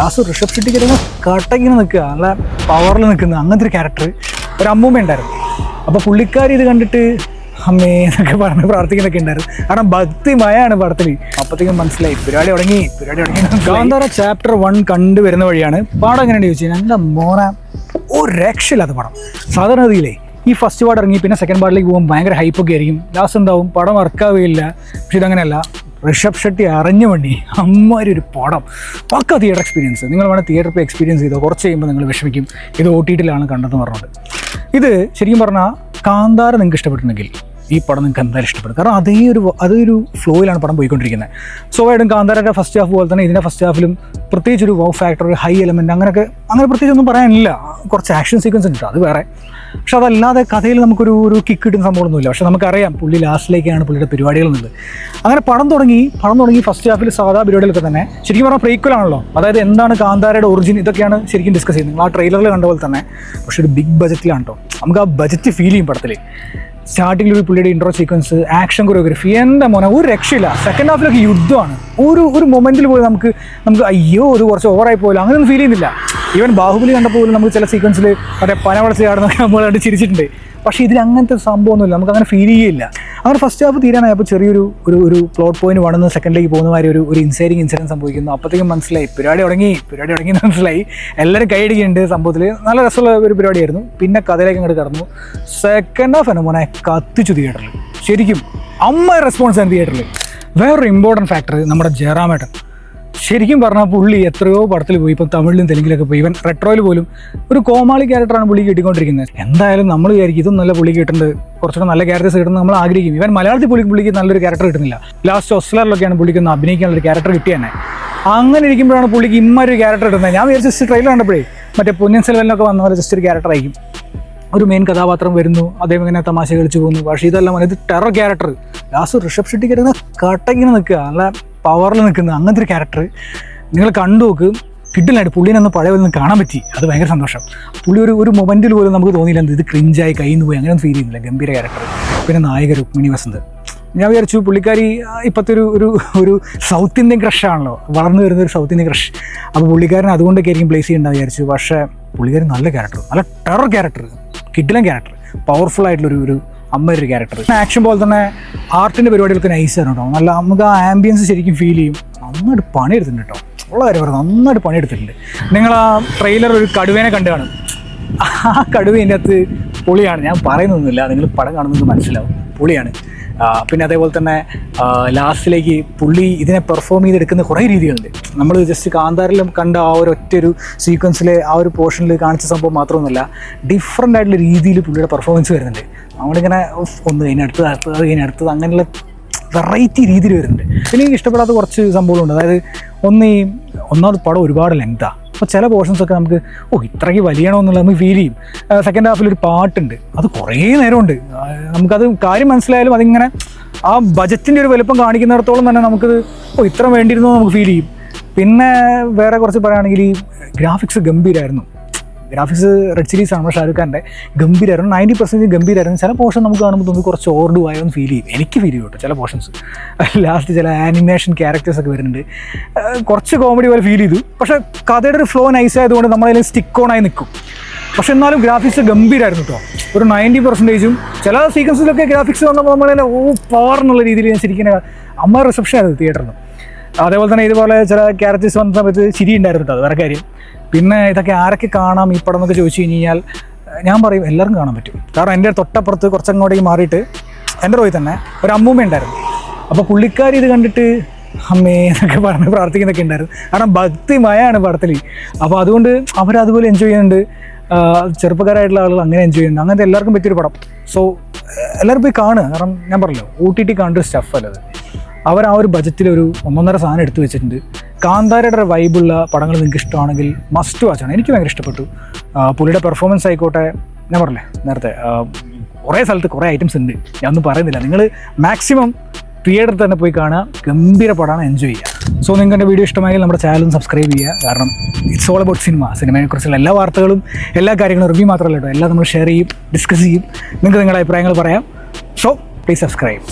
Last Rishabh ഷെട്ടിക്ക് കട്ടങ്ങിന് നിൽക്കുക, നല്ല പവറിൽ നിൽക്കുന്ന അങ്ങനത്തെ ഒരു ക്യാരക്ടർ ഒരു അമ്മൂമ്മ ഉണ്ടായിരുന്നു. അപ്പോൾ പുള്ളിക്കാരി ഇത് കണ്ടിട്ട് അമ്മേ എന്നൊക്കെ പറഞ്ഞ് പ്രാർത്ഥിക്കുന്നൊക്കെ ഉണ്ടായിരുന്നു. കാരണം ഭക്തിമയാണ് പടത്തിൽ. അപ്പോഴത്തേക്കും മനസ്സിലായി പരിപാടി തുടങ്ങി. കാന്താര ചാപ്റ്റർ 1 കണ്ടുവരുന്ന വഴിയാണ് പടം എങ്ങനെയാണ് ചോദിച്ചാൽ എൻ്റെ മോനെ ഒരു രക്ഷയില്ലാത്ത പടം. സാധാരണഗതിയിലേ ഈ ഫസ്റ്റ് പാർട്ട് ഇറങ്ങി പിന്നെ സെക്കൻഡ് പാർട്ടിലേക്ക് പോകുമ്പോൾ ഭയങ്കര ഹൈപ്പൊക്കെ ആയിരിക്കും, ലാസ്റ്റ് ഉണ്ടാവും, പടം വർക്കാവുകയില്ല. പക്ഷെ ഇതങ്ങനെയല്ല, ഋഷഭ് ഷെട്ടി അറിഞ്ഞ വേണ്ടി അമ്മാരി ഒരു പടം, പക്ക തിയേറ്റർ എക്സ്പീരിയൻസ്. നിങ്ങൾ വേണം തിയേറ്ററിൽ പോയി എക്സ്പീരിയൻസ് ചെയ്തോ, കുറച്ച് കഴിയുമ്പോൾ നിങ്ങൾ വിഷമിക്കും. ഇത് OTT-ലാണ് കണ്ടെന്ന് പറഞ്ഞത്. ഇത് ശരിക്കും പറഞ്ഞാൽ കാന്താര നിങ്ങൾക്ക് ഇഷ്ടപ്പെട്ടിട്ടുണ്ടെങ്കിൽ ഈ പടം നിങ്ങൾക്ക് എന്തായാലും ഇഷ്ടപ്പെടും. കാരണം അതൊരു ഫ്ലോയിലാണ് പടം പോയിക്കൊണ്ടിരിക്കുന്നത്. സ്വാഭാവികം കാന്താരയുടെ ഫസ്റ്റ് ഹാഫ് പോലെ തന്നെ ഇതിൻ്റെ ഫസ്റ്റ് ഹാഫിലും പ്രത്യേകിച്ച് ഒരു വൗ ഫാക്ടർ, ഒരു ഹൈ എലമെൻറ്റ് അങ്ങനെ പ്രത്യേകിച്ചൊന്നും പറയാനില്ല. കുറച്ച് ആക്ഷൻ സീക്വൻസ് ഉണ്ട്, അത് വേറെ. പക്ഷെ അതല്ലാതെ കഥയിൽ നമുക്കൊരു കിക്ക് കിട്ടുന്ന സംഭവമൊന്നുമില്ല. പക്ഷെ നമുക്കറിയാം പുള്ളി ലാസ്റ്റിലേക്കാണ് പുള്ളിയുടെ പരിപാടികൾ എന്നുള്ളത്. അങ്ങനെ പടം തുടങ്ങി ഫസ്റ്റ് ഹാഫിൽ സാധാ പരിപാടികളൊക്കെ തന്നെ ശരിക്കും പറഞ്ഞാൽ പ്രീക്വലാണല്ലോ. അതായത് എന്താണ് കാന്താരയുടെ ഒറിജിൻ, ഇതൊക്കെയാണ് ശരിക്കും ഡിസ്കസ് ചെയ്യുന്നത്. നിങ്ങൾ ആ ട്രെയിലറിൽ കണ്ട പോലെ തന്നെ. പക്ഷെ ഒരു ബിഗ് ബജറ്റിലാണ് കേട്ടോ. നമുക്ക് ആ ബജറ്റ് ഫീൽ ചെയ്യും പടത്തിൽ. സ്റ്റാർട്ടിങ്ങിൽ ഒരു പുള്ളിയുടെ ഇൻട്രോ സീക്വൻസ്, ആക്ഷൻ കൊറിയോഗ്രഫി, എൻ്റെ മോനെ ഒരു രക്ഷയില്ല. സെക്കൻഡ് ഹാഫിലൊക്കെ യുദ്ധമാണ്. ഒരു മൊമെൻറ്റിൽ പോലും നമുക്ക് അയ്യോ ഇത് കുറച്ച് ഓവറായി പോലും അങ്ങനെയൊന്നും ഫീൽ ചെയ്യുന്നില്ല. ഈവൻ ബാഹുബലി കണ്ടപ്പോൾ പോലും നമുക്ക് ചില സീക്വൻസിൽ മറ്റേ പന വളച്ച് ചാടുന്നൊക്കെ നമ്മൾ കണ്ട് ചിരിച്ചിട്ടുണ്ട്. പക്ഷേ ഇതിൽ അങ്ങനത്തെ സംഭവമൊന്നുമില്ല, നമുക്ക് അങ്ങനെ ഫീൽ ചെയ്യില്ല. അങ്ങനെ ഫസ്റ്റ് ഹാഫ് തീരാനായപ്പോൾ ചെറിയൊരു പ്ലോട്ട് പോയിന്റ് വണെന്ന് സെക്കൻഡിലേക്ക് പോകുന്ന മാതിരി ഒരു ഇൻസൈഡിങ് ഇൻസിഡൻറ്റ് സംഭവിക്കുന്നു. അപ്പോഴത്തേക്കും മനസ്സിലായി പരിപാടി തുടങ്ങി മനസ്സിലായി. എല്ലാവരും കൈയടിക്കുന്നുണ്ട്. സംഭവത്തിൽ നല്ല രസമുള്ള ഒരു പരിപാടിയായിരുന്നു. പിന്നെ കഥയിലേക്ക് അങ്ങോട്ട് കടന്നു. സെക്കൻഡ് ഹാഫ് എന്നെ മോനെ കത്തിച്ചു തിയേറ്ററിൽ. ശരിക്കും റെസ്പോൺസ് ആണ് തിയേറ്ററിൽ. വേറൊരു ഇമ്പോർട്ടൻറ്റ് ഫാക്ടർ നമ്മുടെ ജയറാമേട്ടൻ. ശരിക്കും പറഞ്ഞാൽ പുള്ളി എത്രയോ പടത്തിൽ പോയി, ഇപ്പം തമിഴിലും തെലുങ്കിലൊക്കെ പോയി. ഇവൻ റെട്രോയിൽ പോലും ഒരു കോമാളി ക്യാരക്ടറാണ് പുള്ളി കിട്ടിക്കൊണ്ടിരിക്കുന്നത്. എന്തായാലും നമ്മൾ വിചാരിക്കും ഇതും നല്ല പുള്ളി കിട്ടുന്നുണ്ട്, കുറച്ചൊക്കെ നല്ല ക്യാരക്ടേഴ്സ് കിട്ടുന്നത് നമ്മൾ ആഗ്രഹിക്കും. ഇവൻ മലയാളത്തിൽ പുള്ളിക്ക് നല്ലൊരു ക്യാരക്ടർ കിട്ടുന്നില്ല. ലാസ്റ്റ് ഒസ്ലറിലൊക്കെയാണ് പുള്ളിക്ക് അഭിനയിക്കാനുള്ളൊരു ക്യാരക്ടർ കിട്ടിയെന്നെ. അങ്ങനെ ഇരിക്കുമ്പോഴാണ് പുള്ളിക്ക് ഇമ്മൊരു ക്യാരക്ടർ കിട്ടുന്നത്. ഞാൻ വിചാരിച്ച ട്രെയിലർ കണ്ടപ്പോഴേ മറ്റേ പൊന്നിൻ സെൽവനിലൊക്കെ വന്ന പോലെ ജസ്റ്റ് ഒരു ക്യാരക്ടർ ആയിരിക്കും. ഒരു മെയിൻ കഥാപാത്രം വരുന്നു, അദ്ദേഹം ഇങ്ങനെ തമാശ കളിച്ചു പോകുന്നു. പക്ഷേ ഇതെല്ലാം ഇത് ടെറർ ക്യാരക്ടർ. ലാസ്റ്റ് ഋഷഭ് ഷെട്ടിക്ക് കട്ടങ്ങിന് നിൽക്കുക, നല്ല പവറിൽ നിൽക്കുന്ന അങ്ങനത്തെ ഒരു ക്യാരക്ടർ നിങ്ങൾ കണ്ടു നോക്ക്. കിട്ടില്ലായിട്ട് പുള്ളിനൊന്ന് പഴയ പോലെ കാണാൻ പറ്റി. അത് ഭയങ്കര സന്തോഷം. പുള്ളി ഒരു മൊമെൻറ്റിൽ പോലും നമുക്ക് തോന്നിയില്ല ഇത് ക്രിഞ്ചായി കയ്യിൽ നിന്ന് പോയി, അങ്ങനെയൊന്നും ഫീൽ ചെയ്യുന്നില്ല. ഗംഭീര ക്യാരക്ടർ. പിന്നെ നായിക രുക്മിണി വസന്ത്. ഞാൻ വിചാരിച്ചു പുള്ളിക്കാരി ഇപ്പോഴത്തെ ഒരു സൗത്ത് ഇന്ത്യൻ ക്രഷാണല്ലോ, വളർന്നു വരുന്ന ഒരു സൗത്ത് ഇന്ത്യൻ ക്രഷ്. അപ്പോൾ പുള്ളിക്കാരൻ അതുകൊണ്ടൊക്കെ ആയിരിക്കും പ്ലേസ് ചെയ്യേണ്ടത് വിചാരിച്ചു. പക്ഷേ പുള്ളിക്കാരൻ നല്ല ക്യാരക്ടർ, നല്ല ടെറർ ക്യാരക്ടർ, കിഡിലൻ ക്യാരക്ടർ, പവർഫുൾ ആയിട്ടുള്ളൊരു അമ്മയൊരു ക്യാരക്ടർ. ആക്ഷൻ പോലെ തന്നെ ആർട്ടിൻ്റെ പരിപാടികൾക്ക് നൈസാണ് കേട്ടോ. നല്ല നമുക്ക് ആ ആംബിയൻസ് ശരിക്കും ഫീൽ ചെയ്യും. നന്നായിട്ട് പണിയെടുത്തിട്ടുണ്ട് കേട്ടോ. ഉള്ള കാര്യം പറഞ്ഞു, നന്നായിട്ട് പണിയെടുത്തിട്ടുണ്ട്. നിങ്ങൾ ആ ട്രെയിലർ ഒരു കടുവേനെ കണ്ടു കാണും. ആ കടുവ ഇതിൻ്റെ അകത്ത് പൊളിയാണ്. ഞാൻ പറയുന്നൊന്നുമില്ല, നിങ്ങൾ പടം കാണുന്നത് മനസ്സിലാവും, പൊളിയാണ്. പിന്നെ അതേപോലെ തന്നെ ലാസ്റ്റിലേക്ക് പുള്ളി ഇതിനെ പെർഫോം ചെയ്തെടുക്കുന്ന കുറേ രീതികളുണ്ട്. നമ്മൾ ജസ്റ്റ് കാന്താരിലും കണ്ട ആ ഒരു സീക്വൻസിലെ ആ ഒരു പോർഷനിൽ കാണിച്ച സംഭവം മാത്രമൊന്നുമല്ല, ഡിഫറെൻ്റ് ആയിട്ടുള്ള രീതിയിൽ പുള്ളിയുടെ പെർഫോമൻസ് വരുന്നുണ്ട്. നമ്മളിങ്ങനെ ഒന്ന് കഴിഞ്ഞടുത്തത് അങ്ങനെയുള്ള വെറൈറ്റി രീതിയിൽ വരുന്നുണ്ട്. പിന്നെ എനിക്ക് ഇഷ്ടപ്പെടാത്ത കുറച്ച് സംഭവങ്ങളുണ്ട്. അതായത് ഒന്നാമത് പടം ഒരുപാട് ലെങ്താണ്. അപ്പോൾ ചില പോർഷൻസൊക്കെ നമുക്ക് ഇത്രയ്ക്ക് വലിയണമെന്നുള്ളത് നമുക്ക് ഫീൽ ചെയ്യും. സെക്കൻഡ് ഹാഫിലൊരു പാട്ടുണ്ട്, അത് കുറേ നേരമുണ്ട്. നമുക്കത് കാര്യം മനസ്സിലായാലും അതിങ്ങനെ ആ ബജറ്റിൻ്റെ ഒരു വലുപ്പം കാണിക്കുന്നിടത്തോളം തന്നെ നമുക്കത് ഇത്ര വേണ്ടിയിരുന്നോ നമുക്ക് ഫീൽ ചെയ്യും. പിന്നെ വേറെ കുറച്ച് പറയുകയാണെങ്കിൽ ഈ ഗ്രാഫിക്സ് ഗംഭീരമായിരുന്നു. ഗ്രാഫിക്സ് റെഡ് ചില്ലീസാണ് നമ്മുടെ ഷാരൂഖ് ഖാൻ്റെ. ഗംഭീരമായിരുന്നു, 90% ഗംഭീരമായിരുന്നു. ചില പോർഷൻ നമുക്ക് കാണുമ്പോൾ തോന്നി കുറച്ച് ഓവർഡു ആയോന്ന് ഫീൽ ചെയ്യും. എനിക്ക് ഫീൽ ചെയ്യും കേട്ടോ ചില പോർഷൻസ്. ലാസ്റ്റ് ചില ആനിമേഷൻ ക്യാരക്ടേഴ്സൊക്കെ വരുന്നുണ്ട്, കുറച്ച് കോമഡി പോലെ ഫീൽ ചെയ്തു. പക്ഷേ കഥയുടെ ഒരു ഫ്ലോ നൈസായതുകൊണ്ട് നമ്മളതിൽ സ്റ്റിക്ക് ഓണായി നിൽക്കും. പക്ഷെ എന്നാലും ഗ്രാഫിക്സ് ഗംഭീരമായിരുന്നു കേട്ടോ. ഒരു 90%. ചില സീക്വൻസിലൊക്കെ ഗ്രാഫിക്സ് വന്നപ്പോൾ നമ്മളെ പവർ എന്നുള്ള രീതിയിൽ ഞാൻ ശരിക്കും അമ്മ റിസപ്ഷൻ ആയിരുന്നു തിയേറ്ററിൽ. അതേപോലെ തന്നെ ഇതുപോലെ ചില ക്യാരക്ടേഴ്സ് വന്ന സമയത്ത് ചിരി ഉണ്ടായിരുന്നു കേട്ടോ, അത് വേറെ കാര്യം. പിന്നെ ഇതൊക്കെ ആരൊക്കെ കാണാം ഈ പടം എന്നൊക്കെ ചോദിച്ചു കഴിഞ്ഞാൽ ഞാൻ പറയും എല്ലാവർക്കും കാണാൻ പറ്റും. കാരണം എൻ്റെ തൊട്ടപ്പുറത്ത് കുറച്ചങ്ങോട്ടേക്ക് മാറിയിട്ട് എൻ്റെ റോയിൽ തന്നെ ഒരു അമ്മൂമ്മ ഉണ്ടായിരുന്നു. അപ്പോൾ പുള്ളിക്കാരി ഇത് കണ്ടിട്ട് അമ്മേ എന്നൊക്കെ പറഞ്ഞ് പ്രാർത്ഥിക്കുന്നൊക്കെ ഉണ്ടായിരുന്നു. കാരണം ഭക്തിമയാണ് പടത്തിൽ. അപ്പോൾ അതുകൊണ്ട് അവരതുപോലെ എൻജോയ് ചെയ്യുന്നുണ്ട്. ചെറുപ്പക്കാരായിട്ടുള്ള ആളുകൾ അങ്ങനെ എൻജോയ് ചെയ്യുന്നുണ്ട്. അങ്ങനത്തെ എല്ലാവർക്കും പറ്റിയൊരു പടം. സോ എല്ലാവരും പോയി കാണുക. കാരണം ഞാൻ പറഞ്ഞല്ലോ OTT കാണേണ്ട സ്റ്റഫ് അല്ലത്. അവർ ആ ഒരു ബജറ്റിൽ ഒരു 1.5 സാധനം എടുത്തു വെച്ചിട്ടുണ്ട്. കാന്താരയുടെ വൈബുള്ള പടങ്ങൾ നിങ്ങൾക്ക് ഇഷ്ടമാണെങ്കിൽ മസ്റ്റ് വാച്ചാണ്. എനിക്ക് ഭയങ്കര ഇഷ്ടപ്പെട്ടു. പുള്ളിയുടെ പെർഫോമൻസ് ആയിക്കോട്ടെ, ഞാൻ പറഞ്ഞില്ലേ നേരത്തെ കുറേ സ്ഥലത്ത് കുറേ ഐറ്റംസ് ഉണ്ട്, ഞാനൊന്നും പറയുന്നില്ല. നിങ്ങൾ മാക്സിമം തിയേറ്ററിൽ തന്നെ പോയി കാണുക. ഗംഭീര പടമാണ്, എൻജോയ് ചെയ്യുക. സോ നിങ്ങൾക്ക് എൻ്റെ വീഡിയോ ഇഷ്ടമായെങ്കിൽ നമ്മുടെ ചാനലും സബ്സ്ക്രൈബ് ചെയ്യുക. കാരണം ഇറ്റ്സ് ഓൾ അബൌട്ട് സിനിമയെക്കുറിച്ചുള്ള എല്ലാ വാർത്തകളും എല്ലാ കാര്യങ്ങളും റിവ്യൂ മാത്രമല്ല കേട്ടോ, എല്ലാം നമ്മൾ ഷെയർ ചെയ്യും, ഡിസ്കസ് ചെയ്യും. നിങ്ങൾക്ക് നിങ്ങളുടെ അഭിപ്രായങ്ങൾ പറയാം. So please subscribe.